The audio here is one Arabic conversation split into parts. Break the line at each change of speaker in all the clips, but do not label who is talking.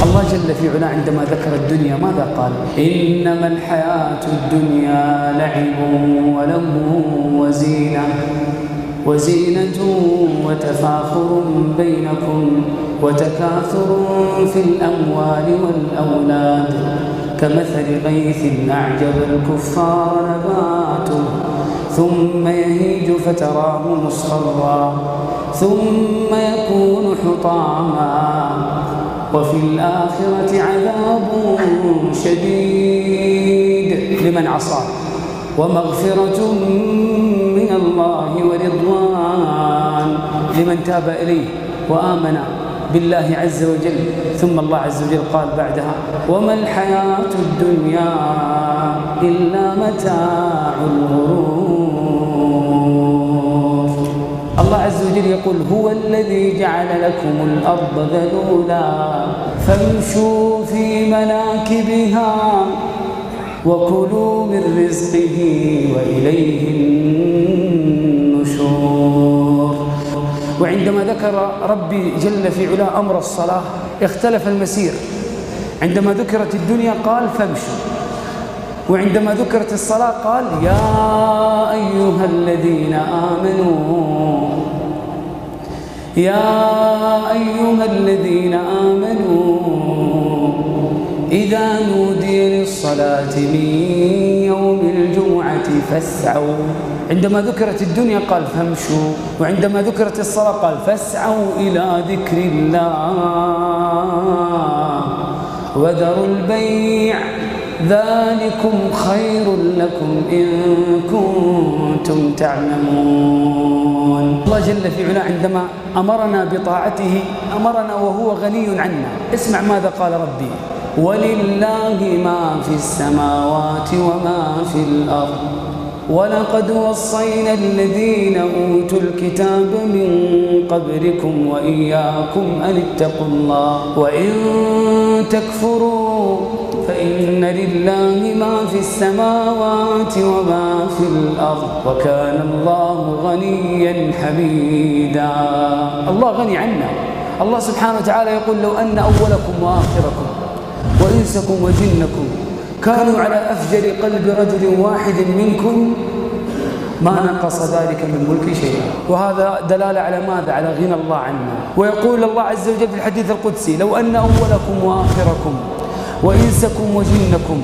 الله جل في علاه عندما ذكر الدنيا ماذا قال؟ إنما الحياة الدنيا لعب ولهو وزينة وتفاخر بينكم وتكاثر في الأموال والأولاد كمثل غيث أعجب الكفار نباته ثم يهيج فتراه مصفرا ثم يكون حطاما وفي الآخرة عذاب شديد لمن عصاه ومغفرة من الله ورضوان لمن تاب إليه وآمن بالله عز وجل. ثم الله عز وجل قال بعدها وما الحياة الدنيا إلا متاع الغرور. الله عز وجل يقول هو الذي جعل لكم الأرض ذلولا فامشوا في مناكبها وكلوا من رزقه وإليه النشور. وعندما ذكر ربي جل في علاه أمر الصلاة اختلف المسير. عندما ذكرت الدنيا قال فامشوا، وعندما ذكرت الصلاة قال يا أيها الذين آمنوا إذا نودي للصلاة من يوم الجمعة فاسعوا. عندما ذكرت الدنيا قال فامشوا، وعندما ذكرت الصلاة قال فاسعوا إلى ذكر الله وذروا البيع ذلكم خير لكم إن كنتم تعلمون. الله جل في علاه عندما أمرنا بطاعته أمرنا وهو غني عنا. اسمع ماذا قال ربي ولله ما في السماوات وما في الأرض ولقد وصينا الذين أوتوا الكتاب من قبلكم وإياكم أن اتقوا الله وإن تكفروا فإن لله ما في السماوات وما في الأرض وكان الله غنيا حميدا. الله غني عنا. الله سبحانه وتعالى يقول لو أن أولكم وآخركم وإنسكم وجنكم كانوا على أفجر قلب رجل واحد منكم ما نقص ذلك من ملك شيئا. وهذا دلالة على ماذا؟ على غنى الله عنا. ويقول الله عز وجل في الحديث القدسي لو أن أولكم وآخركم وإنسكم وجنكم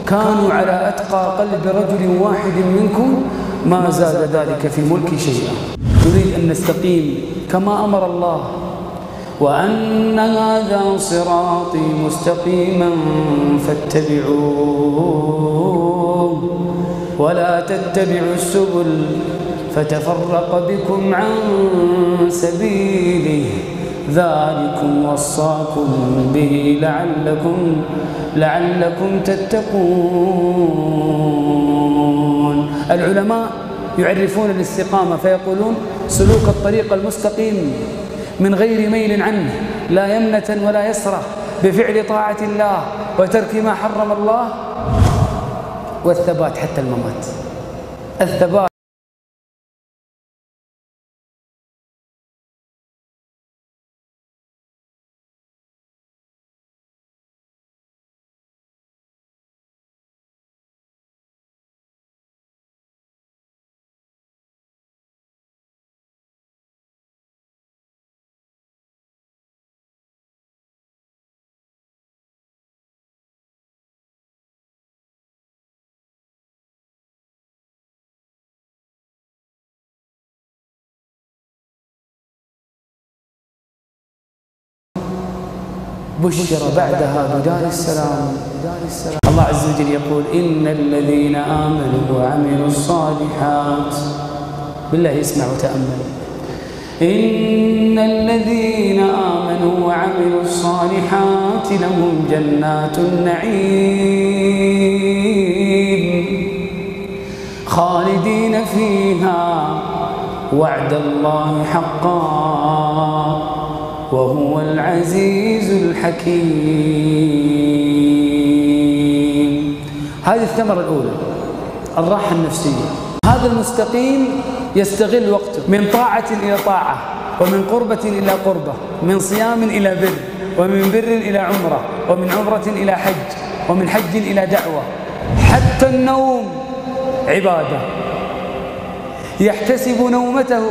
كانوا على أتقى قلب رجل واحد منكم ما زاد ذلك في ملك شيئا. نريد أن نستقيم كما أمر الله وأن هذا صراطي مستقيما فاتبعوه ولا تتبعوا السبل فتفرق بكم عن سبيله ذلكم وصاكم به لعلكم تتقون. العلماء يعرفون الاستقامة فيقولون سلوك الطريق المستقيم من غير ميل عنه لا يمنة ولا يسرة بفعل طاعة الله وترك ما حرم الله والثبات حتى الممات. الثبات بشر بعدها بدار السلام. الله عز وجل يقول إن الذين آمنوا وعملوا الصالحات بالله اسمع وتأمل إن الذين آمنوا وعملوا الصالحات لهم جنات النعيم خالدين فيها وعد الله حقا وهو العزيز الحكيم. هذه الثمرة الأولى الراحة النفسية. هذا المستقيم يستغل وقته من طاعة إلى طاعة ومن قربة إلى قربة من صيام إلى بر ومن بر إلى عمرة، ومن عمرة إلى حج، ومن حج إلى دعوة. حتى النوم عبادة، يحتسب نومته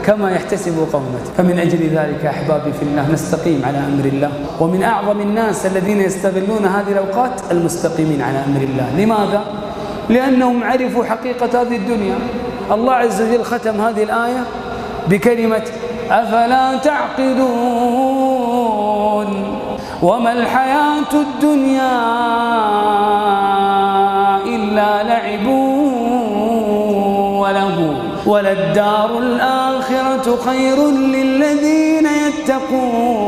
كما يحتسب قومته. فمن أجل ذلك أحبابي في الله نستقيم على أمر الله. ومن أعظم الناس الذين يستغلون هذه الأوقات المستقيمين على أمر الله. لماذا؟ لأنهم عرفوا حقيقة هذه الدنيا. الله عز وجل ختم هذه الآية بكلمة أفلا تعقلون وما الحياة الدنيا إلا لعب وله وللدار الآخرة خير للذين يتقون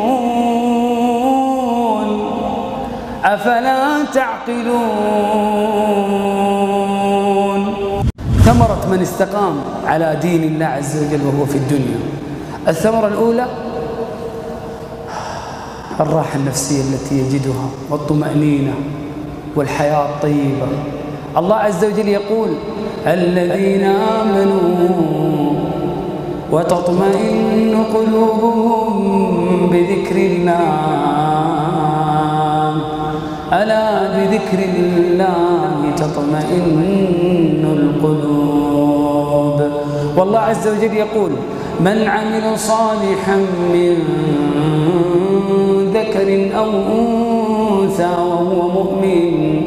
أفلا تعقلون. ثمرة من استقام على دين الله عز وجل وهو في الدنيا، الثمرة الأولى الراحة النفسية التي يجدها والطمأنينة والحياة الطيبة. الله عز وجل يقول الذين آمنوا وتطمئن قلوبهم بذكر الله ألا بذكر الله تطمئن القلوب. والله عز وجل يقول من عمل صالحا من ذكر أو أنثى وهو مؤمن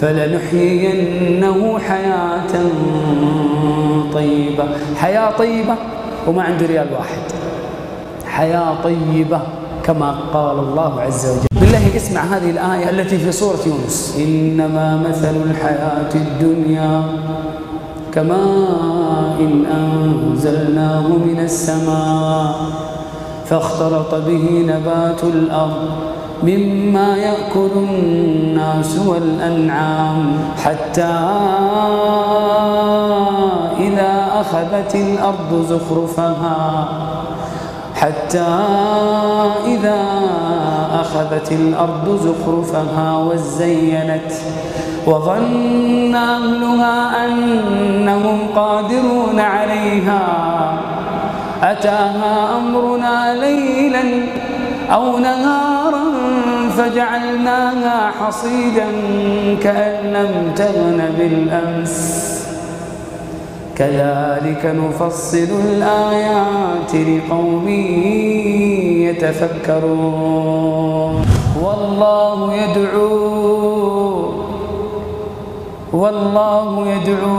فلنحيينه حياة طيبة. حياة طيبة وما عنده ريال واحد، حياة طيبة كما قال الله عز وجل. بالله اسمع هذه الآية التي في سورة يونس إنما مثل الحياة الدنيا كماء إن أنزلناه من السماء فاختلط به نبات الأرض مما يأكل الناس والأنعام حتى إذا أخذت الأرض زخرفها وزينت وظن أهلها أنهم قادرون عليها أتاها أمرنا ليلا أو نهارا فجعلناها حصيدا كأن لم تغن بالأمس كذلك نفصل الآيات لقوم يتفكرون. والله يدعو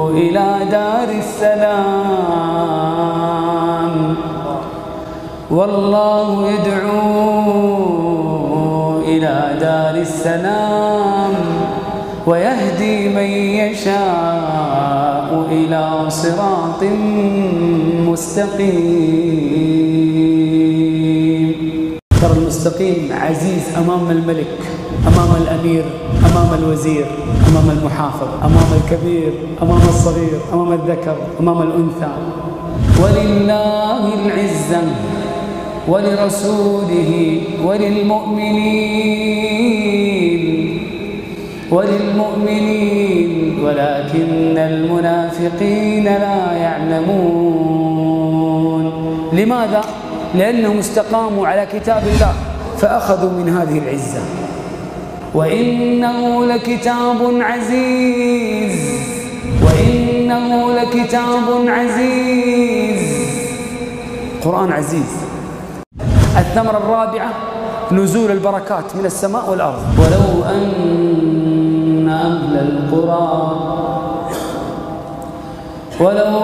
إلى دار السلام والله يدعو إلى دار السلام ويهدي من يشاء إلى صراط مستقيم. ترى المستقيم عزيز أمام الملك، أمام الأمير، أمام الوزير، أمام المحافظ، أمام الكبير، أمام الصغير، أمام الذكر، أمام الأنثى. ولله العزة ولرسوله وللمؤمنين ولكن المنافقين لا يعلمون. لماذا؟ لأنهم استقاموا على كتاب الله فأخذوا من هذه العزة. وإنه لكتاب عزيز قرآن عزيز. الثمرة الرابعة نزول البركات من السماء والأرض. ولو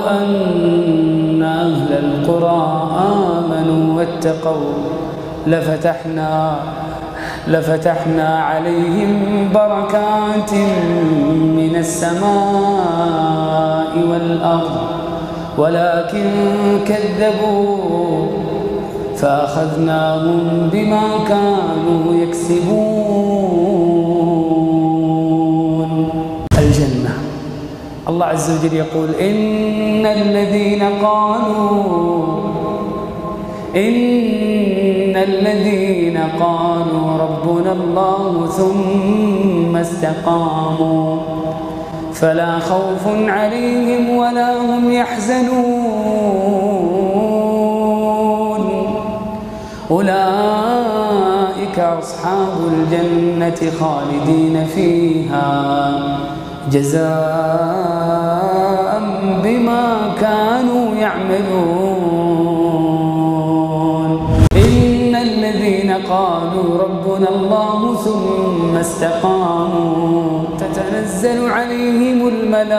أن أهل القرى آمنوا واتقوا لفتحنا عليهم بركات من السماء والأرض ولكن كذبوا فأخذناهم بما كانوا يكسبون. الجنة. الله عز وجل يقول إن الذين قالوا ربنا الله ثم استقاموا فلا خوف عليهم ولا هم يحزنون أولئك أصحاب الجنة خالدين فيها جزاء بما كانوا يعملون. إن الذين قالوا ربنا الله ثم استقاموا تتنزل عليهم الملائكة.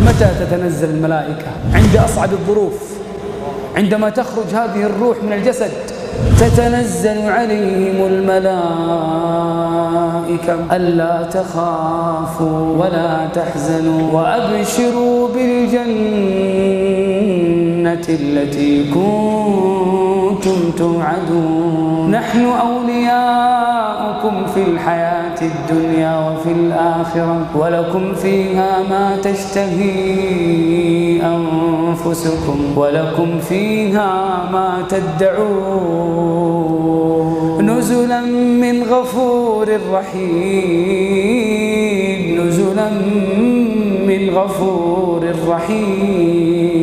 متى تتنزل الملائكة؟ عند أصعب الظروف، عندما تخرج هذه الروح من الجسد تتنزل عليهم الملائكة ألا تخافوا ولا تحزنوا وأبشروا بالجنة التي كنتم توعدون. نحن أولياؤكم في الحياة الدنيا وفي الآخرة ولكم فيها ما تشتهي أنفسكم ولكم فيها ما تدعون نزلا من غفور رحيم. نزلا من غفور رحيم.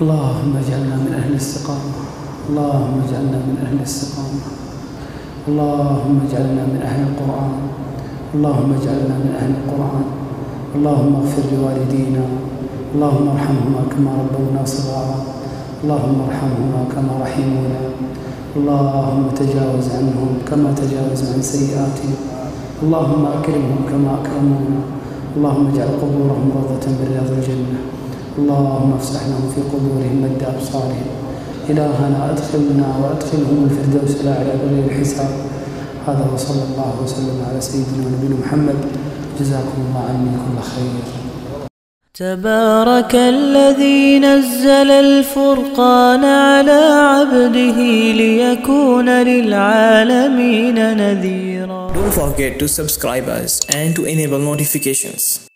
اللهم اجعلنا من أهل الاستقامة. اللهم اجعلنا من أهل الاستقامة. اللهم اجعلنا من أهل القرآن. اللهم اجعلنا من أهل القرآن. اللهم اغفر لوالدينا. اللهم ارحمهما كما ربونا صغارا. اللهم ارحمهما كما رحمونا. اللهم تجاوز عنهم كما تجاوز عن سيئاتهم. اللهم أكرمهم كما أكرمونا. اللهم اجعل قبورهم روضة من رياض الجنة. اللهم افسح لهم في قبورهم مد أبصارهم. إلهنا أدخلنا وأدخلهم الفردوس الأعلى بغير الحساب. هذا وصلى الله وسلم على سيدنا ونبينا محمد. جزاكم الله عني كل خير.
تبارك الذي نزل الفرقان على عبده ليكون للعالمين نذيرا.
Don't forget to subscribe us and to enable notifications.